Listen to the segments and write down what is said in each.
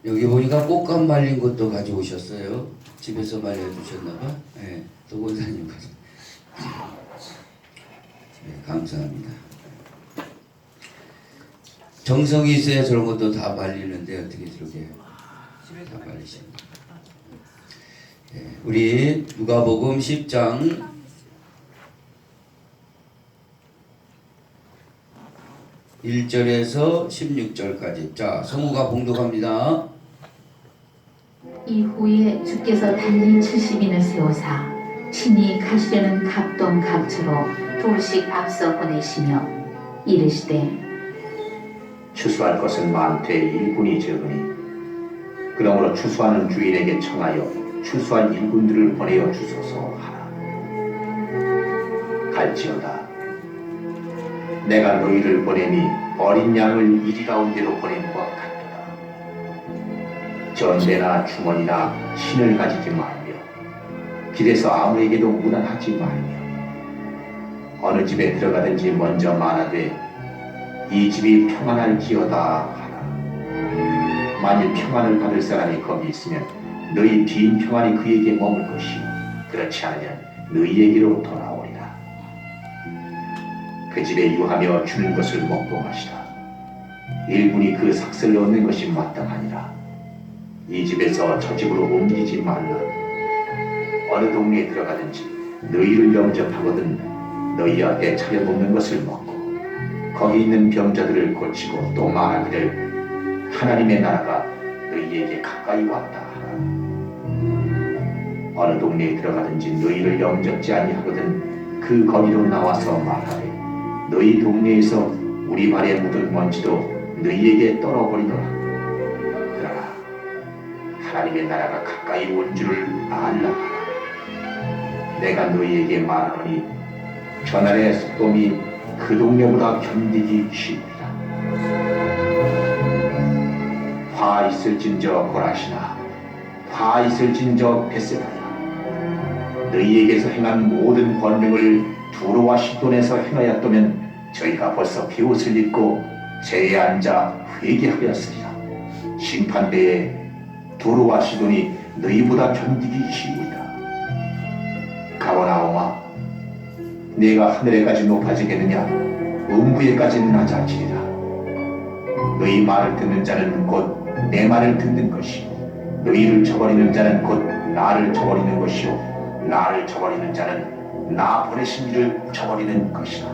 여기 보니까 꽃감 말린 것도 가져오셨어요. 집에서 말려주셨나봐. 네, 도권사님 가져. 네, 감사합니다. 정성이 있어야 저런 것도 다 말리는데 어떻게 저렇게 집에 다 말리십니까? 네, 우리 누가복음 10장 1절에서 16절까지. 자, 성우가 봉독합니다. 이후에 주께서 달리 70인을 세우사 친히 가시려는 각동 각처로 둘씩 앞서 보내시며 이르시되 추수할 것은 많되 일꾼이 적으니 그러므로 추수하는 주인에게 청하여 추수할 일꾼들을 보내어 주소서 하라. 갈지어다 내가 너희를 보내니 어린 양을 이리 가운데로 보낸 것 같도다. 전대나 주머니나 신을 가지지 말며 길에서 아무에게도 무난하지 말며 어느 집에 들어가든지 먼저 말하되 이 집이 평안할지어다 하라. 만일 평안을 받을 사람이 거기 있으면 너희 빈 평안이 그에게 머물 것이요 그렇지 않으면 너희에게로 돌아오리라. 그 집에 유하며 주는 것을 먹고 마시라. 일꾼이 그 삭슬을 얻는 것이 마땅하니라. 이 집에서 저 집으로 옮기지 말라. 어느 동네에 들어가든지 너희를 영접하거든 너희 앞에 차려 먹는 것을 먹고 거기 있는 병자들을 고치고 또 말하기를 하나님의 나라가 너희에게 가까이 왔다 하라. 어느 동네에 들어가든지 너희를 영접지 아니하거든 그 거리로 나와서 말하되 너희 동네에서 우리 발에 묻은 먼지도 너희에게 떨어버리노라. 그러나 하나님의 나라가 가까이 온 줄을 알라 하라. 내가 너희에게 말하노니 전날의 소돔이 그 동네보다 견디기 쉬우리라. 화 있을진저 고라시나 화 있을진저 베세다야. 너희에게서 행한 모든 권능을 두로와 시돈에서 행하였다면 저희가 벌써 비옷을 입고 제에 앉아 회개하였으리라. 심판대에 두로와 시돈이 너희보다 견디기 쉬우리라. 가버나움아 네가 하늘에까지 높아지겠느냐 음부에까지는 낮아지리라. 너희 말을 듣는 자는 곧 내 말을 듣는 것이요 너희를 저버리는 자는 곧 나를 저버리는 것이요 나를 저버리는 자는 나 보내신 이를 저버리는 것이라.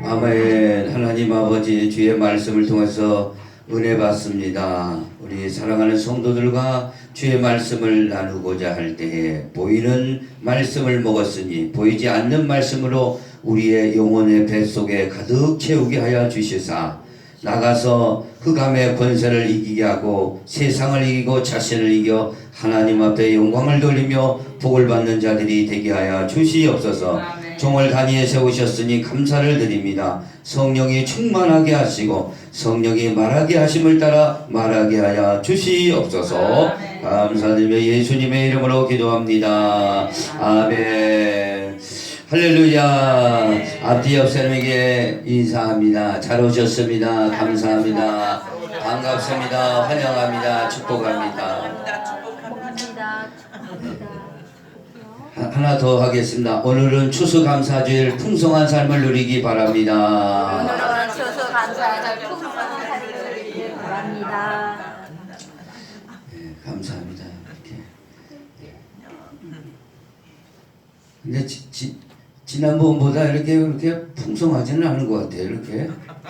아멘. 하나님 아버지 주의 말씀을 통해서 은혜 받습니다. 우리 사랑하는 성도들과 주의 말씀을 나누고자 할 때에 보이는 말씀을 먹었으니 보이지 않는 말씀으로 우리의 영혼의 뱃속에 가득 채우게 하여 주시사 나가서 흑암의 권세를 이기게 하고 세상을 이기고 자신을 이겨 하나님 앞에 영광을 돌리며 복을 받는 자들이 되게 하여 주시옵소서. 종을 단위에 세우셨으니 감사를 드립니다. 성령이 충만하게 하시고 성령이 말하게 하심을 따라 말하게 하여 주시옵소서. 감사드리며 예수님의 이름으로 기도합니다. 아멘. 할렐루야. 앞뒤 옆 사람에게 인사합니다. 잘 오셨습니다. 감사합니다. 반갑습니다. 환영합니다. 축복합니다. 하나 더 하겠습니다. 오늘은 추수감사주일 풍성한 삶을 누리기 바랍니다. 오늘은 추수감사주일 풍성한 삶을 누리기 바랍니다. 네, 감사합니다. 이렇게. 근데 지난번보다 이렇게 풍성하지는 않은 것 같아요. 이렇게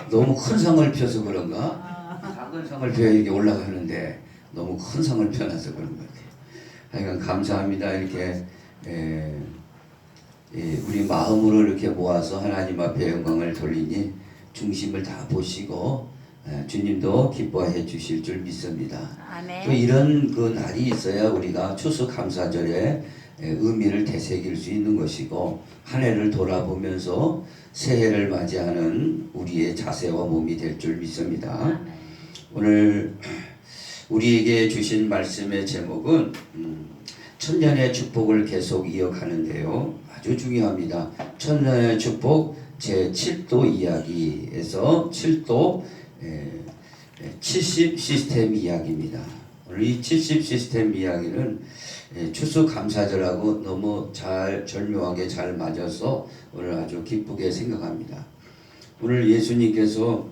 너무 큰 상을 펴서 그런가? 작은 상을 펴야 이렇게 올라가는데 너무 큰 상을 펴놔서 그런 것 같아요. 하여간 감사합니다. 이렇게 우리 마음으로 이렇게 모아서 하나님 앞에 영광을 돌리니 중심을 다 보시고 주님도 기뻐해 주실 줄 믿습니다. 아멘. 또 이런 그 날이 있어야 우리가 추수감사절에 의미를 되새길 수 있는 것이고 한 해를 돌아보면서 새해를 맞이하는 우리의 자세와 몸이 될 줄 믿습니다. 오늘 우리에게 주신 말씀의 제목은 천년의 축복을 계속 이어가는데요. 아주 중요합니다. 천년의 축복 제7도 이야기에서 7도 70 시스템 이야기입니다. 오늘 이 70 시스템 이야기는 추수감사절하고 너무 잘 절묘하게 잘 맞아서 오늘 아주 기쁘게 생각합니다. 오늘 예수님께서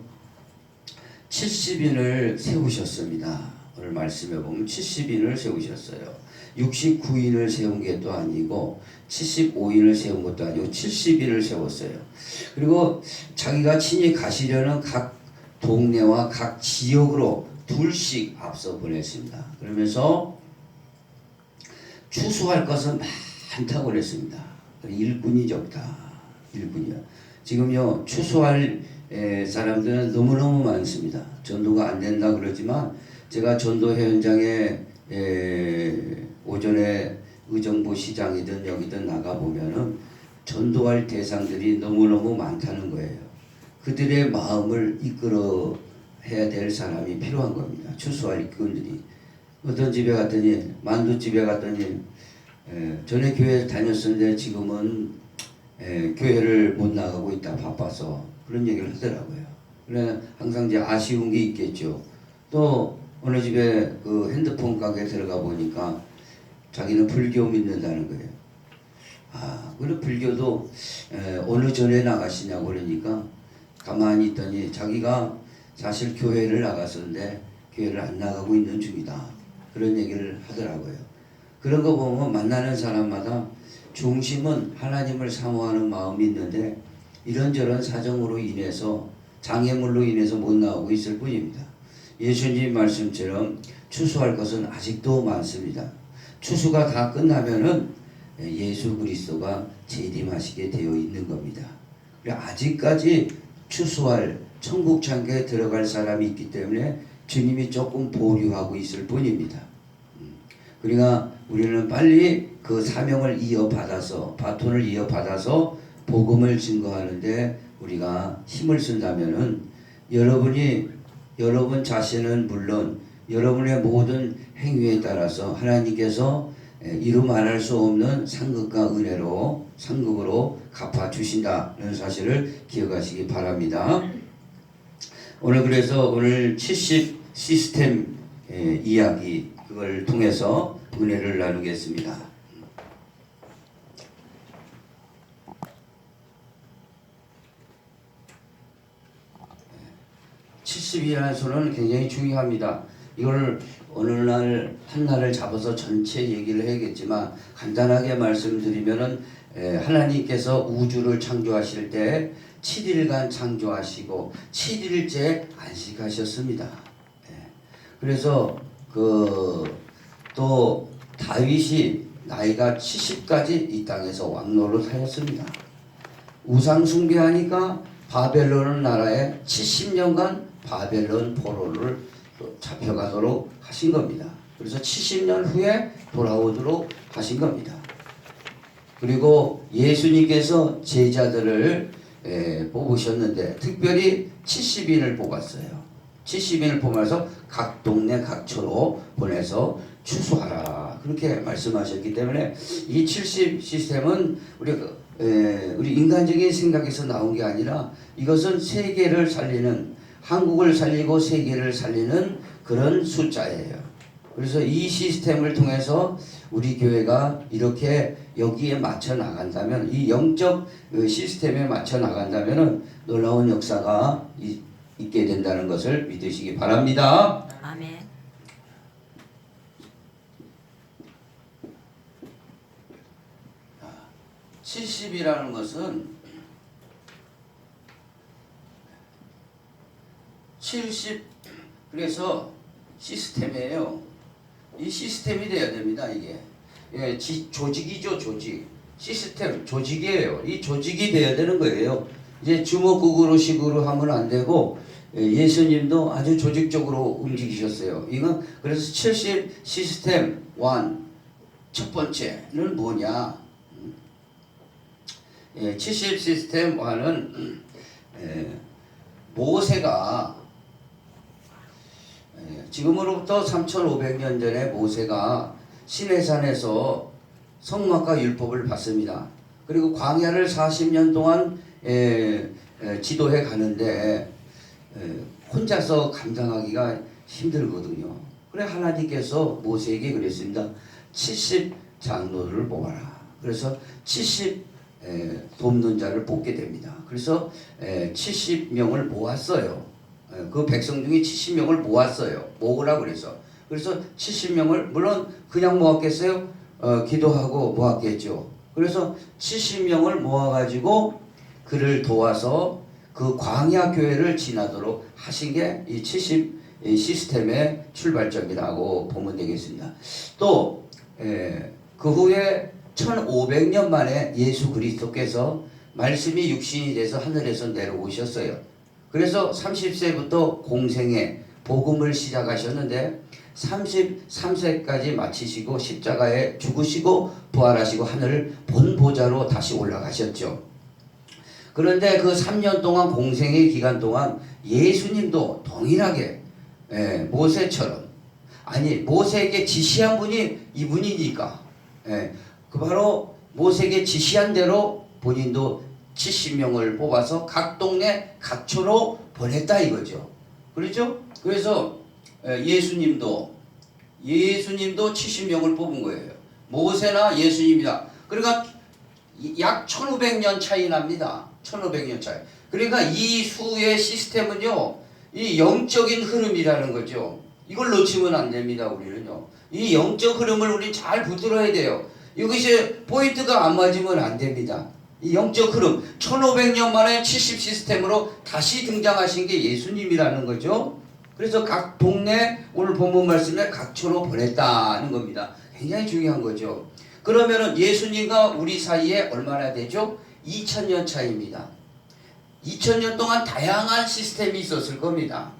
70인을 세우셨습니다. 오늘 말씀에 보면 70인을 세우셨어요. 69인을 세운 게 또 아니고 75인을 세운 것도 아니고 70인을 세웠어요. 그리고 자기가 친히 가시려는 각 동네와 각 지역으로 둘씩 앞서 보냈습니다. 그러면서 추수할 것은 많다고 그랬습니다. 일꾼이 적다. 일꾼이요. 지금요 추수할 사람들은 너무너무 많습니다. 전도가 안 된다 그러지만 제가 전도 현장에 오전에 의정부 시장이든 여기든 나가보면은 전도할 대상들이 너무너무 많다는 거예요. 그들의 마음을 이끌어 해야 될 사람이 필요한 겁니다. 추수할 일꾼들이. 어떤 집에 갔더니 만두집에 갔더니 전에 교회 다녔었는데 지금은 교회를 못 나가고 있다 바빠서 그런 얘기를 하더라고요. 그래 항상 이제 아쉬운 게 있겠죠. 또 어느 집에 그 핸드폰 가게 들어가 보니까 자기는 불교 믿는다는 거예요. 아, 그래 불교도 어느 절에 나가시냐고 그러니까 가만히 있더니 자기가 사실 교회를 나갔었는데 교회를 안 나가고 있는 중이다. 그런 얘기를 하더라고요. 그런 거 보면 만나는 사람마다 중심은 하나님을 사모하는 마음이 있는데 이런저런 사정으로 인해서 장애물로 인해서 못 나오고 있을 뿐입니다. 예수님 말씀처럼 추수할 것은 아직도 많습니다. 추수가 다 끝나면은 예수 그리스도가 재림하시게 되어 있는 겁니다. 아직까지 추수할 천국 창고에 들어갈 사람이 있기 때문에 주님이 조금 보류하고 있을 뿐입니다. 그러니까 우리는 빨리 그 사명을 이어받아서 바톤을 이어받아서 복음을 증거하는데 우리가 힘을 쓴다면은 여러분 자신은 물론 여러분의 모든 행위에 따라서 하나님께서 이루 말할 수 없는 상급과 은혜로 상급으로 갚아 주신다는 사실을 기억하시기 바랍니다. 오늘 그래서 오늘 70 시스템 이야기 그걸 통해서 은혜를 나누겠습니다. 70이라는 수는 굉장히 중요합니다. 이걸 어느 날 한 날을 잡아서 전체 얘기를 해야겠지만 간단하게 말씀드리면은 하나님께서 우주를 창조하실 때 7일간 창조하시고 7일째 안식하셨습니다. 그래서 또 다윗이 나이가 70까지 이 땅에서 왕노를 하였습니다. 우상 숭배하니까 바벨론 나라에 70년간 바벨론 포로를 잡혀가도록 하신 겁니다. 그래서 70년 후에 돌아오도록 하신 겁니다. 그리고 예수님께서 제자들을 뽑으셨는데 특별히 70인을 뽑았어요. 70인을 뽑아서 각 동네 각처로 보내서 추수하라 그렇게 말씀하셨기 때문에 이 70 시스템은 우리 인간적인 생각에서 나온 게 아니라 이것은 세계를 살리는 한국을 살리고 세계를 살리는 그런 숫자예요. 그래서 이 시스템을 통해서 우리 교회가 이렇게 여기에 맞춰 나간다면 이 영적 시스템에 맞춰 나간다면 놀라운 역사가 있게 된다는 것을 믿으시기 바랍니다. 아멘. 아, 70이라는 것은 70 그래서 시스템이에요. 이 시스템이 돼야 됩니다. 이게 조직이죠. 조직. 시스템 조직이에요. 이 조직이 돼야 되는 거예요. 이제 주먹구구로식으로 하면 안 되고 예수님도 아주 조직적으로 움직이셨어요. 이건 그래서 70 시스템 1 첫 번째는 뭐냐? 70 시스템 1은 모세가 지금으로부터 3,500년 전에 모세가 시내산에서 성막과 율법을 받습니다. 그리고 광야를 40년 동안 지도해 가는데 혼자서 감당하기가 힘들거든요. 그래 하나님께서 모세에게 그랬습니다. 70 장로를 뽑아라. 그래서 70 돕는 자를 뽑게 됩니다. 그래서 70명을 모았어요. 그 백성 중에 70명을 모았어요. 모으라 그래서. 그래서 70명을 물론 그냥 모았겠어요? 기도하고 모았겠죠. 그래서 70명을 모아가지고 그를 도와서 그 광야 교회를 지나도록 하신 게 이 70 시스템의 출발점이라고 보면 되겠습니다. 또 그 후에 1500년 만에 예수 그리스도께서 말씀이 육신이 돼서 하늘에서 내려오셨어요. 그래서 30세부터 공생의 복음을 시작하셨는데 33세까지 마치시고 십자가에 죽으시고 부활하시고 하늘 본보좌로 다시 올라가셨죠. 그런데 그 3년 동안 공생의 기간 동안 예수님도 동일하게 모세처럼 아니 모세에게 지시한 분이 이분이니까 그 바로 모세에게 지시한 대로 본인도 70명을 뽑아서 각 동네 각처로 보냈다 이거죠. 그렇죠? 그래서 예수님도 70명을 뽑은 거예요. 모세나 예수님이다. 그러니까 약 1500년 차이 납니다. 1500년 차이. 그러니까 이 수의 시스템은요, 이 영적인 흐름이라는 거죠. 이걸 놓치면 안 됩니다, 우리는요. 이 영적 흐름을 우리 잘 붙들어야 돼요. 이것이 포인트가 안 맞으면 안 됩니다. 이 영적 흐름, 1500년 만에 70 시스템으로 다시 등장하신 게 예수님이라는 거죠. 그래서 각 동네, 오늘 본문 말씀에 각처로 보냈다는 겁니다. 굉장히 중요한 거죠. 그러면은 예수님과 우리 사이에 얼마나 되죠? 2000년 차이입니다. 2000년 동안 다양한 시스템이 있었을 겁니다.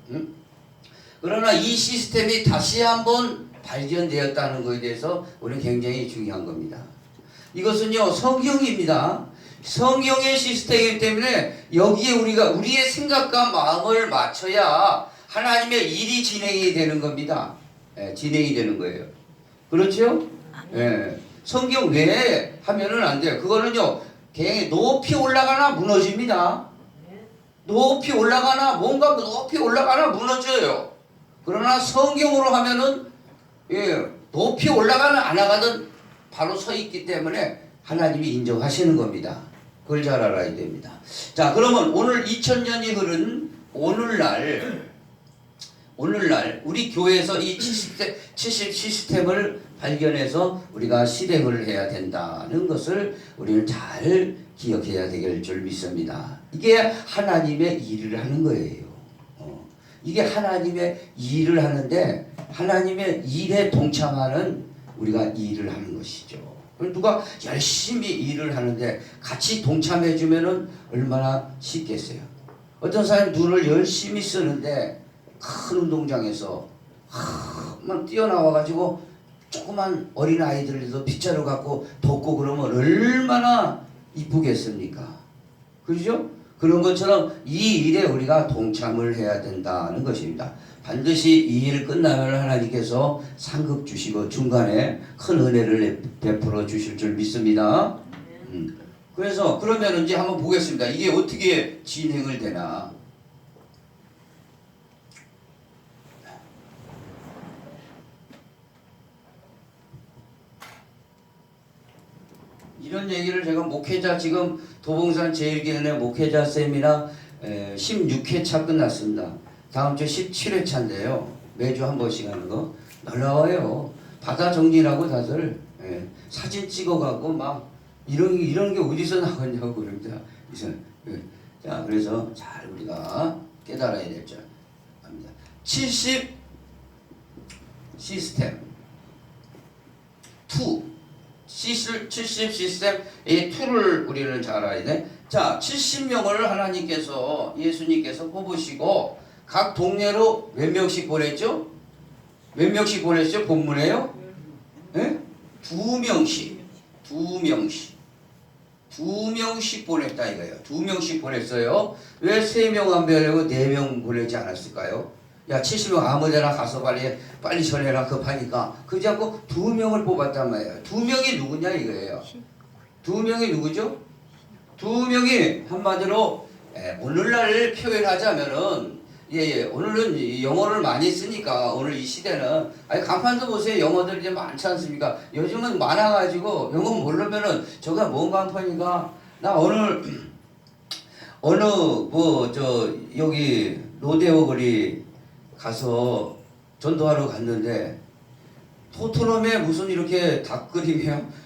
그러나 이 시스템이 다시 한번 발견되었다는 것에 대해서 우리는 굉장히 중요한 겁니다. 이것은요, 성경입니다. 성경의 시스템이기 때문에 여기에 우리가 우리의 생각과 마음을 맞춰야 하나님의 일이 진행이 되는 겁니다. 진행이 되는 거예요. 그렇죠? 성경 외에 하면은 안 돼요. 그거는요, 굉장히 높이 올라가나 무너집니다. 높이 올라가나 뭔가 높이 올라가나 무너져요. 그러나 성경으로 하면은 높이 올라가는 안 나가든 바로 서 있기 때문에 하나님이 인정하시는 겁니다. 그걸 잘 알아야 됩니다. 자, 그러면 오늘 2000년이 흐른 오늘날 우리 교회에서 이 70 시스템을 발견해서 우리가 실행을 해야 된다는 것을 우리는 잘 기억해야 될 줄 믿습니다. 이게 하나님의 일을 하는 거예요. 이게 하나님의 일을 하는데 하나님의 일에 동참하는 우리가 일을 하는 것이죠. 누가 열심히 일을 하는데 같이 동참해 주면은 얼마나 쉽겠어요. 어떤 사람이 눈을 열심히 쓰는데 큰 운동장에서 막 뛰어나와 가지고 조그만 어린 아이들도 빗자루 갖고 돕고 그러면 얼마나 이쁘겠습니까? 그렇죠? 그런 것처럼 이 일에 우리가 동참을 해야 된다는 것입니다. 반드시 이 일 끝나면 하나님께서 상급 주시고 중간에 큰 은혜를 베풀어 주실 줄 믿습니다. 그래서 그러면 이제 한번 보겠습니다. 이게 어떻게 진행을 되나. 이런 얘기를 제가 목회자 지금 도봉산 제일교회 목회자 세미나 16회차 끝났습니다. 다음 주 17회차인데요. 매주 한 번씩 하는 거 놀라워요. 바다 정리라고 다들 사진 찍어가고 막 이런 게 어디서 나왔냐고 그럽니다. 자, 그래서 잘 우리가 깨달아야 될 줄 압니다. 70 시스템 70 시스템 이 2를 우리는 잘 알아야 돼. 자, 70명을 하나님께서 예수님께서 뽑으시고 각 동네로 몇 명씩 보냈죠? 몇 명씩 보냈죠? 본문에요? 네? 2명씩 보냈다 이거예요. 2명씩 보냈어요. 왜 3명 안 보내고 4명 보내지 않았을까요? 야, 70명 아무데나 가서 빨리 전해라 급하니까 그러지 않고 2명을 뽑았단 말이에요. 2명이 누구냐 이거예요. 2명이 누구죠? 2명이 한마디로 오늘날 표현하자면은 예. 오늘은 이 영어를 많이 쓰니까 오늘 이 시대는 아니 간판도 보세요. 영어들이 이제 많지 않습니까? 요즘은 많아가지고 영어 모르면은 저가 뭔 간판인가? 나 오늘 어느 뭐 저 여기 로데오 거리 가서 전도하러 갔는데 토트넘에 무슨 이렇게 닭 그림이요?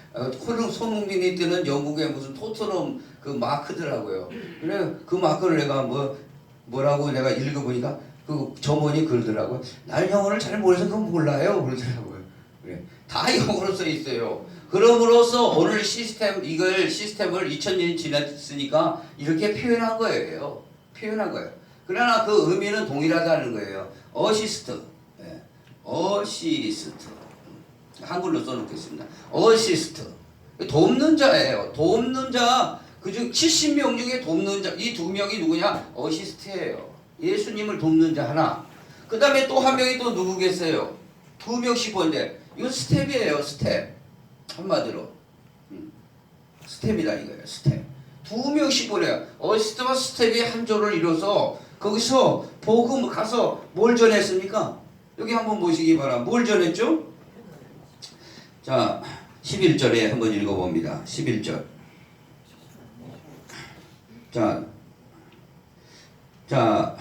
손흥민이 뜨는 영국의 무슨 토트넘 그 마크더라고요. 그래 그 마크를 내가 뭐라고 내가 읽어보니까 그 점원이 그러더라고요. 날 영어를 잘 몰라서 그건 몰라요 그러더라고요. 그래 다 영어로 써 있어요. 그럼으로써 오늘 시스템을 2000년이 지났으니까 이렇게 표현한 거예요. 표현한 거예요. 그러나 그 의미는 동일하다는 거예요. 어시스트, 어시스트. 한글로 써놓겠습니다. 어시스트. 돕는 자예요. 돕는 자. 그중 70명 중에 돕는 자. 이 두 명이 누구냐? 어시스트예요. 예수님을 돕는 자 하나. 그 다음에 또 한 명이 또 누구겠어요? 2명씩 보는데 이건 스텝이에요. 스텝. 한마디로. 스텝이다 이거예요. 스텝. 2명씩 보내요. 어시스트와 스텝이 한 조를 이뤄서 거기서 복음 가서 뭘 전했습니까? 여기 한번 보시기 바랍니다. 뭘 전했죠? 자, 11절에 한번 읽어봅니다. 11절. 자,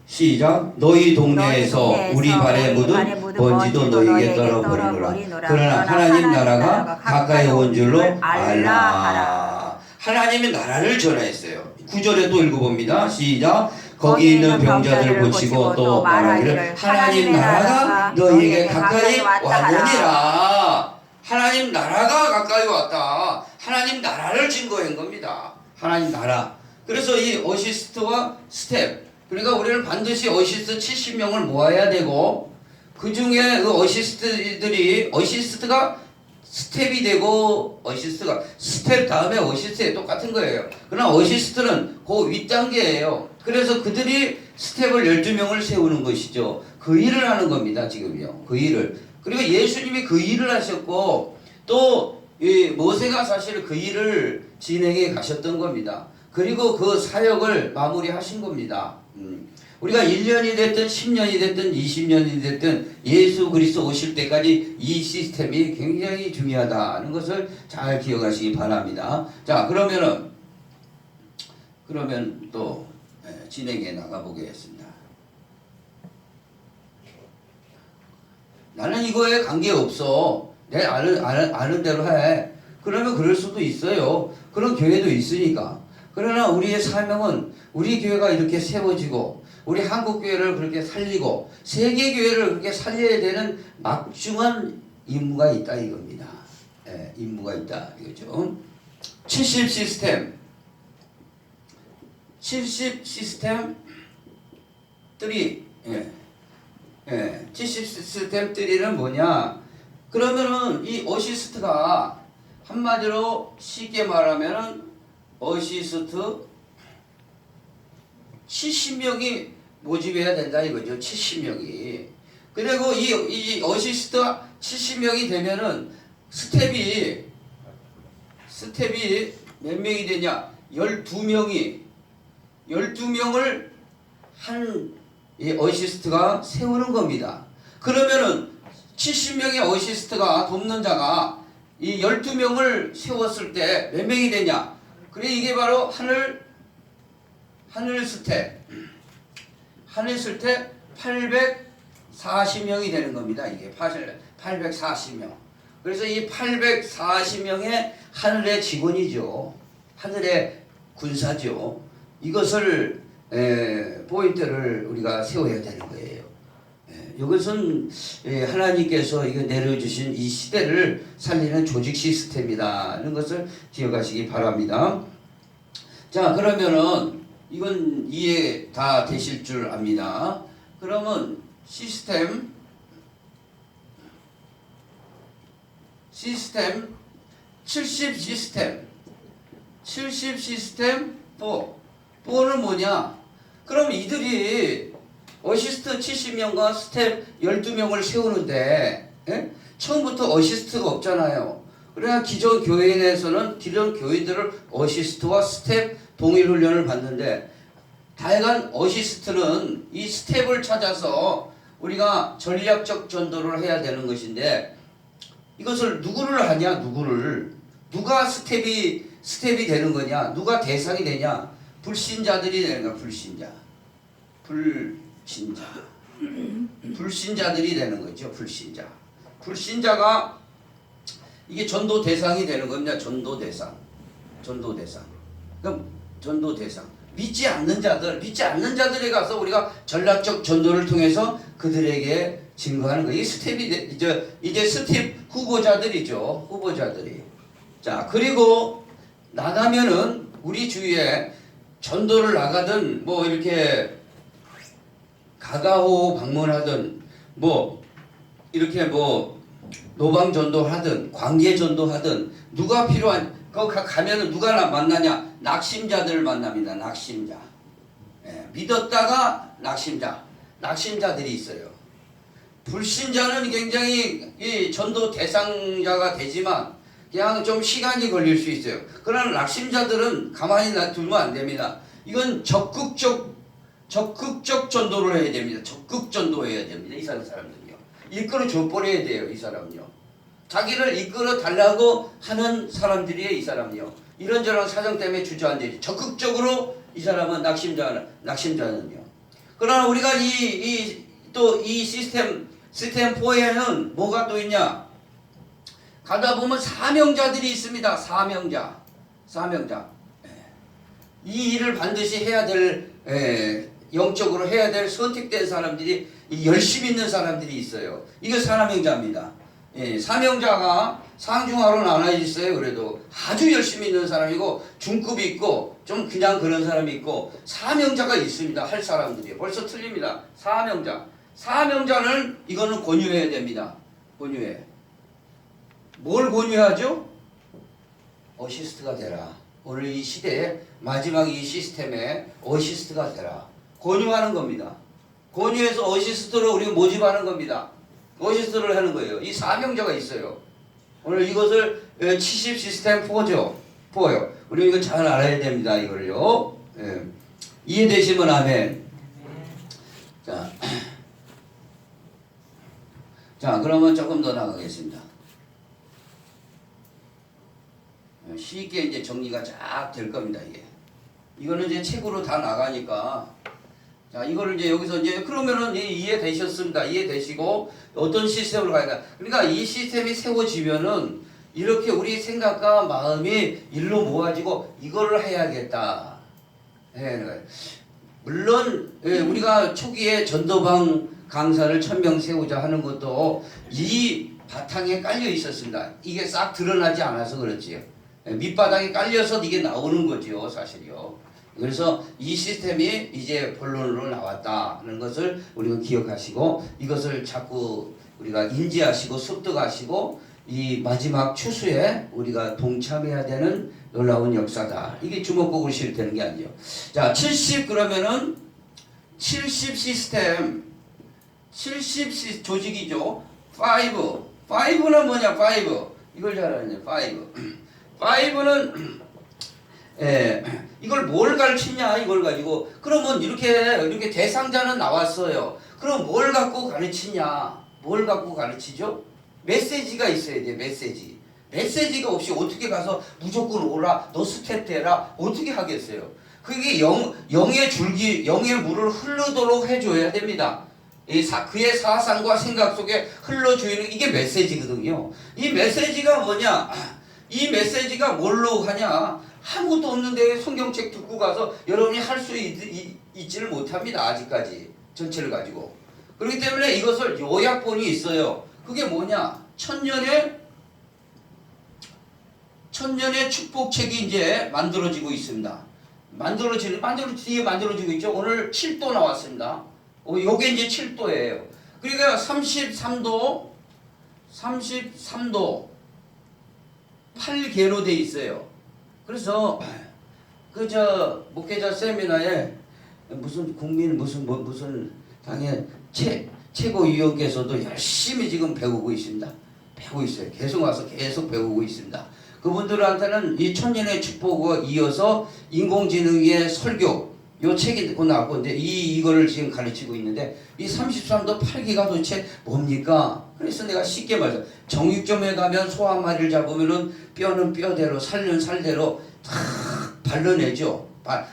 시작. 너희 동네에서 우리 발에 묻은 먼지도 너희에게 떨어버리노라. 그러나 하나님 나라가 가까이 온 줄로 알라. 하나님의 나라를 전했어요. 9절에 또 읽어봅니다. 시작. 거기 있는 병자들을 고치고 또 말하기를 하나님 나라가 너희에게 가까이 왔느니라. 하나님 나라가 가까이 왔다. 하나님 나라를 증거한 겁니다. 하나님 나라. 그래서 이 어시스트와 스텝. 그러니까 우리는 반드시 어시스트 70명을 모아야 되고 그 중에 그 어시스트가 스텝이 되고 어시스트가 스텝 다음에 어시스트에 똑같은 거예요. 그러나 어시스트는 그 윗단계예요. 그래서 그들이 스텝을 12명을 세우는 것이죠. 그 일을 하는 겁니다. 지금요. 그 일을. 그리고 예수님이 그 일을 하셨고 또 모세가 사실 그 일을 진행해 가셨던 겁니다. 그리고 그 사역을 마무리하신 겁니다. 우리가 1년이 됐든 10년이 됐든 20년이 됐든 예수 그리스도 오실 때까지 이 시스템이 굉장히 중요하다는 것을 잘 기억하시기 바랍니다. 자, 그러면 또 진행해 나가 보겠습니다. 나는 이거에 관계없어. 내 아는 대로 해. 그러면 그럴 수도 있어요. 그런 교회도 있으니까. 그러나 우리의 사명은 우리 교회가 이렇게 세워지고 우리 한국 교회를 그렇게 살리고 세계 교회를 그렇게 살려야 되는 막중한 임무가 있다 이겁니다. 예, 임무가 있다 이거죠. 70 시스템 70 시스템 3 70 시스템 3는 뭐냐? 그러면은 이 어시스트가 한마디로 쉽게 말하면은 어시스트 70명이 모집해야 된다 이거죠. 70명이. 그리고 이 어시스트 70명이 되면은 스텝이 몇 명이 되냐? 12명을 한 이 어시스트가 세우는 겁니다. 그러면은 70명의 어시스트가 돕는 자가 이 12명을 세웠을 때 몇 명이 되냐? 그래 이게 바로 하늘 스텝 840명이 되는 겁니다. 이게 840명. 그래서 이 840명의 하늘의 직원이죠. 하늘의 군사죠. 이것을 포인트를 우리가 세워야 되는 거예요. 이것은 하나님께서 이거 내려주신 이 시대를 살리는 조직 시스템이라는 것을 기억하시기 바랍니다. 자, 그러면은 이건 이해 다 되실 줄 압니다. 그러면 시스템 70 시스템 4는 뭐냐? 그럼 이들이 어시스트 70명과 스텝 12명을 세우는데 처음부터 어시스트가 없잖아요. 그러나 기존 교인에서는 기존 교인들을 어시스트와 스텝 동일 훈련을 받는데 다양한 어시스트는 이 스텝을 찾아서 우리가 전략적 전도를 해야 되는 것인데 이것을 누구를 하냐? 누가 스텝이 되는 거냐? 누가 대상이 되냐? 불신자들이 되는 거야. 불신자들이 되는 거죠. 불신자가 이게 전도 대상이 되는 겁니다. 전도 대상. 그럼 전도 대상. 믿지 않는 자들에 가서 우리가 전략적 전도를 통해서 그들에게 증거하는 거예요. 이 스텝이 이제 스텝 후보자들이죠. 후보자들이. 자, 그리고 나가면은 우리 주위에 전도를 나가든 뭐 이렇게 가가호 방문하든 뭐 이렇게 뭐 노방 전도하든 관계 전도하든 누가 필요한 거기 가면은 누가 만나냐? 낙심자들을 만납니다. 낙심자. 예, 믿었다가 낙심자들이 있어요. 불신자는 굉장히 이 전도 대상자가 되지만 그냥 좀 시간이 걸릴 수 있어요. 그러나 낙심자들은 가만히 두면 안 됩니다. 이건 적극적 전도를 해야 됩니다. 적극 전도해야 됩니다. 이 사람들은요. 이끌어 줘 버려야 돼요. 이 사람은요. 자기를 이끌어 달라고 하는 사람들이에요. 이 사람은요. 이런저런 사정 때문에 주저앉아요. 적극적으로 이 사람은 낙심자는요. 그러나 우리가 또 이 시스템 4에는 뭐가 또 있냐? 가다 보면 사명자들이 있습니다. 사명자. 이 일을 반드시 해야 될 영적으로 해야 될 선택된 사람들이 열심히 있는 사람들이 있어요. 이게 사명자입니다. 예, 사명자가 상중하로 나눠져 있어요. 그래도 아주 열심히 있는 사람이고 중급이 있고 좀 그냥 그런 사람이 있고 사명자가 있습니다. 할 사람들이 벌써 틀립니다. 사명자는 이거는 권유해야 됩니다. 뭘 권유하죠? 어시스트가 되라. 오늘 이 시대에 마지막 이 시스템에 어시스트가 되라. 권유하는 겁니다. 권유해서 어시스트를 우리가 모집하는 겁니다. 어시스트를 하는 거예요. 이 사명자가 있어요. 오늘 이것을 70 시스템 4요. 우리 이거 잘 알아야 됩니다. 이걸요. 예. 이해되시면 아멘. 자, 그러면 조금 더 나가겠습니다. 쉽게 이제 정리가 쫙 될 겁니다. 이거는 이제 책으로 다 나가니까. 자, 이거를 이제 여기서 이제 그러면은 이해되셨습니다. 이해되시고 어떤 시스템으로 가야 되나? 그러니까 이 시스템이 세워지면은 이렇게 우리 생각과 마음이 일로 모아지고 이거를 해야겠다. 물론 우리가 초기에 전도방 강사를 1000명 세우자 하는 것도 이 바탕에 깔려 있었습니다. 이게 싹 드러나지 않아서 그렇지요. 밑바닥에 깔려서 이게 나오는 거죠, 사실이요. 그래서 이 시스템이 이제 본론으로 나왔다는 것을 우리가 기억하시고 이것을 자꾸 우리가 인지하시고 습득하시고 이 마지막 추수에 우리가 동참해야 되는 놀라운 역사다. 이게 주먹구구를 실 되는 게 아니에요. 자, 70 그러면은 70 시스템 70 조직이죠. 5는 뭐냐? 5 이걸 잘 알아야 돼요. 5는 이걸 뭘 가르치냐 이걸 가지고 그러면 이렇게 대상자는 나왔어요. 그럼 뭘 갖고 가르치냐? 뭘 갖고 가르치죠? 메시지가 있어야 돼. 메시지가 없이 어떻게 가서 무조건 오라 너 스텝 되라 어떻게 하겠어요? 그게 영의 줄기 영의 물을 흐르도록 해줘야 됩니다. 그의 사상과 생각 속에 흘러주는 이게 메시지거든요. 이 메시지가 뭐냐? 이 메시지가 뭘로 하냐? 아무것도 없는데 성경책 듣고 가서 여러분이 할 수 있지를 못합니다. 아직까지 전체를 가지고. 그렇기 때문에 이것을 요약본이 있어요. 그게 뭐냐? 천년의 축복책이 이제 만들어지고 있습니다. 뒤에 만들어지고 있죠. 오늘 7도 나왔습니다. 요게 이제 7도예요. 그러니까 33도 8개로 돼 있어요. 그래서 목회자 세미나에 무슨 당의 최고위원께서도 열심히 지금 배우고 있습니다. 배우고 있어요. 계속 와서 계속 배우고 있습니다. 그분들한테는 이 천년의 축복과 이어서 인공지능의 설교 요 책이 곧 나왔고, 근데 이거를 지금 가르치고 있는데, 이 33도 8기가 도대체 뭡니까? 그래서 내가 쉽게 말해서, 정육점에 가면 소 한 마리를 잡으면은 뼈는 뼈대로, 살은 살대로 다 발라내죠.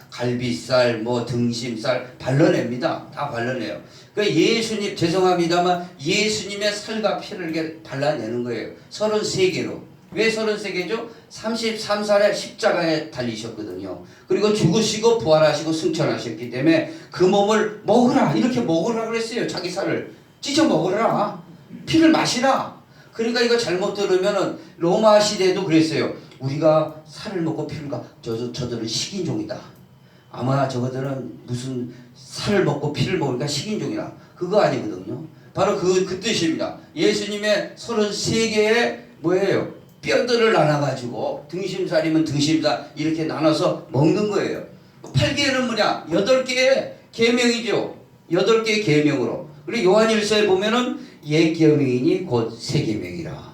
갈비살, 뭐 등심살 발라냅니다. 다 발라내요. 그 예수님, 죄송합니다만 예수님의 살과 피를 이렇게 발라내는 거예요. 33개로. 왜 33개죠? 33살에 십자가에 달리셨거든요. 그리고 죽으시고 부활하시고 승천하셨기 때문에 그 몸을 먹으라, 이렇게 먹으라 그랬어요. 자기 살을 찢어 먹으라, 피를 마시라. 그러니까 이거 잘못 들으면은 로마 시대에도 그랬어요. 우리가 살을 먹고 피를 저들은 식인종이다. 아마 저거들은 무슨 살을 먹고 피를 먹으니까 식인종이라. 그거 아니거든요. 바로 그 뜻입니다. 예수님의 33개의 뭐예요? 뼈들을 나눠가지고 등심살이면 등심살 이렇게 나눠서 먹는 거예요. 8개는 뭐냐? 8개의 계명이죠. 8개의 계명으로. 그리고 요한일서에 보면은 옛 계명이니 곧 새 계명이라.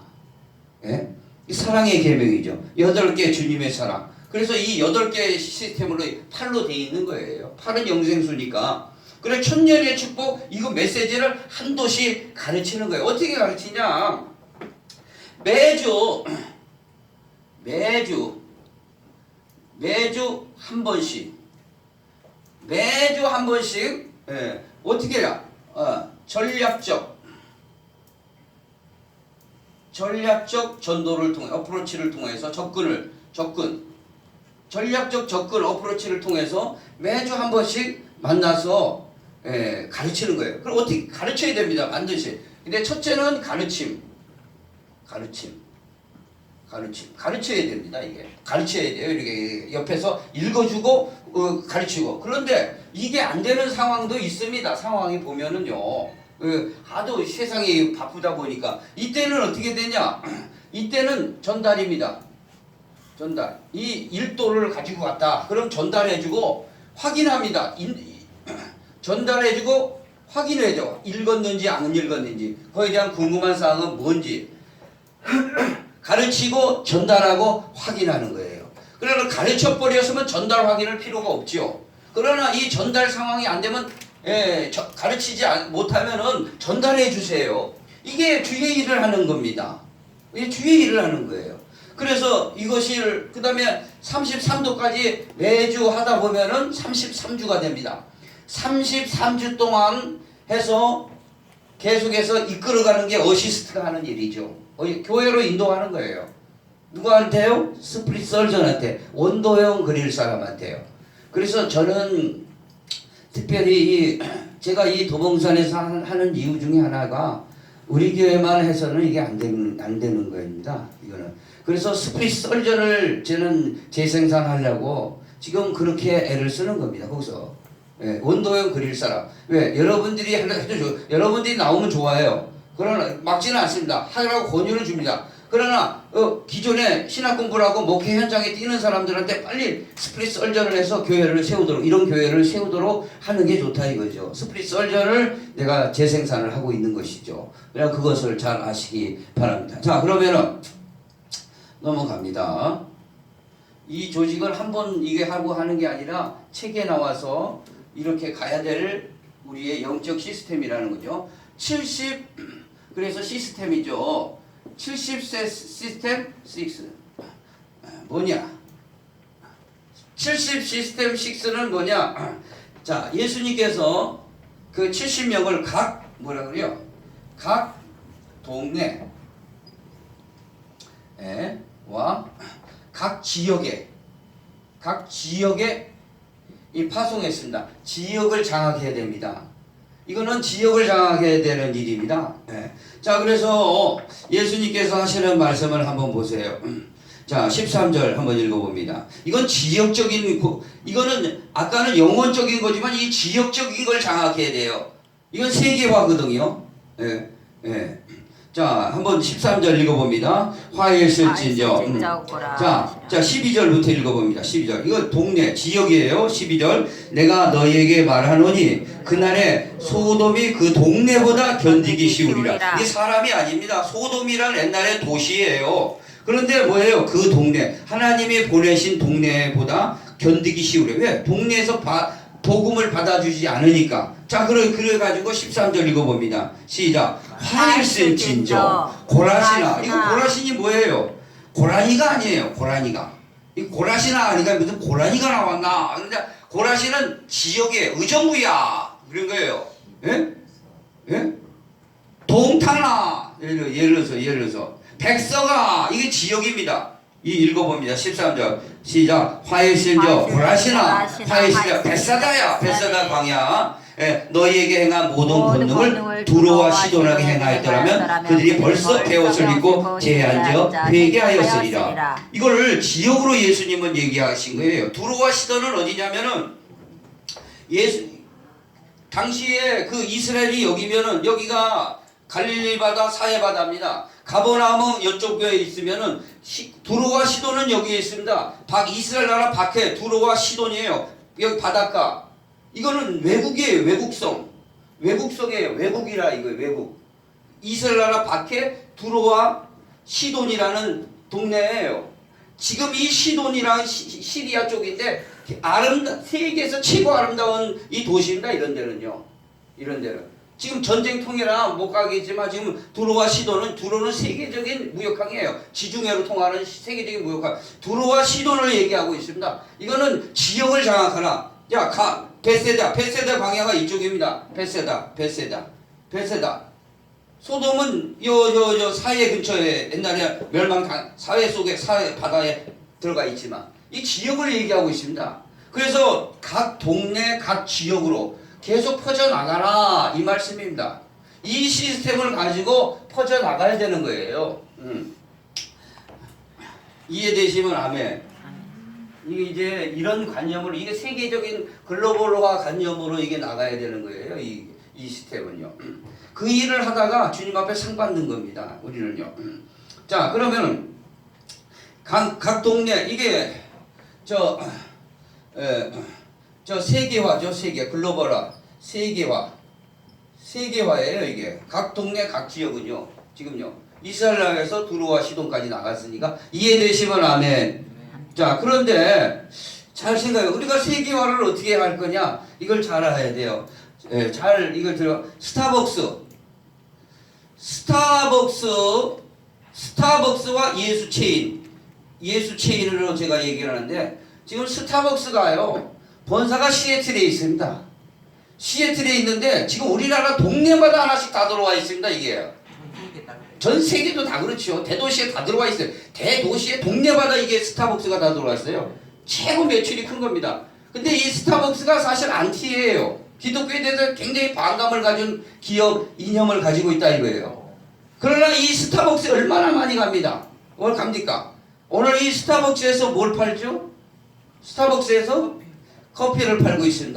예? 사랑의 계명이죠. 8개 주님의 사랑. 그래서 이 8개의 시스템으로 8로 되어 있는 거예요. 8은 영생수니까. 그래 천년의 축복 이거 메시지를 한도씩 가르치는 거예요. 어떻게 가르치냐? 매주 한 번씩 예, 어떻게 해야 전략적 전도를 통해 어프로치를 통해서 전략적 접근 어프로치를 통해서 매주 한 번씩 만나서 가르치는 거예요. 그럼 어떻게 가르쳐야 됩니다. 반드시. 근데 첫째는 가르쳐야 됩니다. 이게 가르쳐야 돼요. 이렇게 옆에서 읽어주고 가르치고. 그런데 이게 안 되는 상황도 있습니다. 상황이 보면은요. 하도 세상이 바쁘다 보니까 이때는 어떻게 되냐? 이때는 전달입니다. 전달. 이 일도를 가지고 왔다. 그럼 전달해주고 확인합니다. 전달해주고 확인해줘. 읽었는지 안 읽었는지. 그거에 대한 궁금한 사항은 뭔지. 가르치고 전달하고 확인하는 거예요. 그러나 가르쳐버렸으면 전달 확인할 필요가 없죠. 그러나 이 전달 상황이 안 되면 가르치지 못하면은 전달해 주세요. 이게 주의 일을 하는 겁니다. 이게 주의 일을 하는 거예요. 그래서 이것을 그 다음에 33도까지 매주 하다 보면은 33주가 됩니다. 33주 동안 해서 계속해서 이끌어가는 게 어시스트가 하는 일이죠. 교회로 인도하는 거예요. 누구한테요? 스프릿 설전한테, 원도형 그릴 사람한테요. 그래서 저는 특별히 제가 이 도봉산에서 하는 이유 중에 하나가 우리 교회만 해서는 이게 안 되는 겁니다. 이거는. 그래서 스프릿 설전을 저는 재생산하려고 지금 그렇게 애를 쓰는 겁니다. 거기서. 원도형 그릴 사람. 왜? 여러분들이 여러분들이 나오면 좋아해요. 그러나 막지는 않습니다. 하라고 권유를 줍니다. 그러나 기존에 신학 공부를 하고 목회 현장에 뛰는 사람들한테 빨리 스프릿 설전을 해서 교회를 세우도록, 이런 교회를 세우도록 하는 게 좋다 이거죠. 스프릿 설전을 내가 재생산을 하고 있는 것이죠. 그냥 그것을 잘 아시기 바랍니다. 자, 그러면은 넘어갑니다. 이 조직을 한번 이게 하고 하는 게 아니라 책에 나와서 이렇게 가야 될 우리의 영적 시스템이라는 거죠. 그래서 시스템이죠. 70세 시스템 6 뭐냐? 70 시스템 6는 뭐냐? 자, 예수님께서 그 70명을 각 뭐라 그래요? 각 동네 와 각 지역에 이 파송했습니다. 지역을 장악해야 됩니다. 이거는 지역을 장악해야 되는 일입니다. 자, 그래서 예수님께서 하시는 말씀을 한번 보세요. 자, 13절 한번 읽어봅니다. 이건 지역적인, 이거는 아까는 영혼적인 거지만 이 지역적인 걸 장악해야 돼요. 이건 세계화거든요. 자, 한번 13절 읽어봅니다. 화해했을진저. 자, 12절부터 읽어봅니다. 12절. 이거 동네, 지역이에요. 12절. 내가 너희에게 말하노니 그날에 소돔이 그 동네보다 견디기 쉬우리라. 이게 사람이 아닙니다. 소돔이란 옛날에 도시예요. 그런데 뭐예요? 그 동네, 하나님이 보내신 동네보다 견디기 쉬우래. 왜? 동네에서 복음을 받아주지 않으니까. 자, 그래가지고 13절 읽어봅니다. 시작. 화일센 진저 고라시나. 이거 고라신이 뭐예요? 고라니가 아니에요. 고라니가. 이 고라시나 아니가 무슨 고라니가 나왔나? 그런데 고라시는 지역의 의정부야. 그런 거예요. 예? 예? 동탄아. 예를 들어서 백서가 이게 지역입니다. 이 읽어봅니다. 13절 시작. 화일신저 고라시나 화일신저 벳사다야. 벳사다 광야. 예, 너희에게 행한 모든 권능을 두로와 시돈에게 행하였더라면 그들이 벌써 베옷을 입고 제한저 회개하였으리라. 이걸 지역으로 예수님은 얘기하신 거예요. 두로와 시돈은 어디냐면은 당시에 그 이스라엘이 여기가 갈릴리 바다 사해 바다입니다. 가버나움 이쪽에 있으면은 두로와 시돈은 여기에 있습니다. 이스라엘 나라 밖에 두로와 시돈이에요. 여기 바닷가. 이거는 외국이에요. 외국성이에요. 외국이라 이거예요. 외국. 이스라엘 나라 밖에 두로와 시돈이라는 동네예요. 지금 이 시돈이랑 시리아 쪽인데 세계에서 최고 아름다운 이 도시입니다. 이런 데는요. 이런 데는. 지금 전쟁통이라 못 가겠지만 지금 두로와 두로는 세계적인 무역항이에요. 지중해로 통하는 세계적인 무역항. 두로와 시돈을 얘기하고 있습니다. 이거는 지역을 장악하나. 야, 벳세다 광야가 이쪽입니다. 벳세다. 소돔은 요 사해 근처에 옛날에 사해 바다에 들어가 있지만 이 지역을 얘기하고 있습니다. 그래서 각 동네 각 지역으로 계속 퍼져나가라 이 말씀입니다. 이 시스템을 가지고 퍼져나가야 되는 거예요. 이해되시면 아멘. 이게 이제 이런 관념으로 이게 세계적인 글로벌화 관념으로 이게 나가야 되는 거예요. 이 시스템은요. 그 일을 하다가 주님 앞에 상 받는 겁니다. 우리는요. 자, 그러면 각 동네 이게 세계화죠. 글로벌화, 세계화예요. 이게 각 동네 각 지역은요. 지금요. 이스라엘 나라에서 두로와 시돈까지 나갔으니까 이해되시면 아멘. 자, 그런데 잘 생각해. 우리가 세계화를 어떻게 할 거냐? 이걸 잘 알아야 돼요. 예, 이걸 들어. 스타벅스와 예수 체인으로 제가 얘기를 하는데 지금 스타벅스가요. 본사가 시애틀에 있습니다. 시애틀에 있는데 지금 우리나라 동네마다 하나씩 다 들어와 있습니다. 이게 전 세계도 다 그렇죠. 대도시에 다 들어와 있어요. 대도시의 동네마다 이게 스타벅스가 다 들어와 있어요. 최고 매출이 큰 겁니다. 근데 이 스타벅스가 사실 안티예요. 기독교에 대해서 굉장히 반감을 가진 기업 이념을 가지고 있다 이거예요. 그러나 이 스타벅스 얼마나 많이 갑니다. 오늘 갑니까? 오늘 이 스타벅스에서 뭘 팔죠? 스타벅스에서 커피를 팔고 있습니다.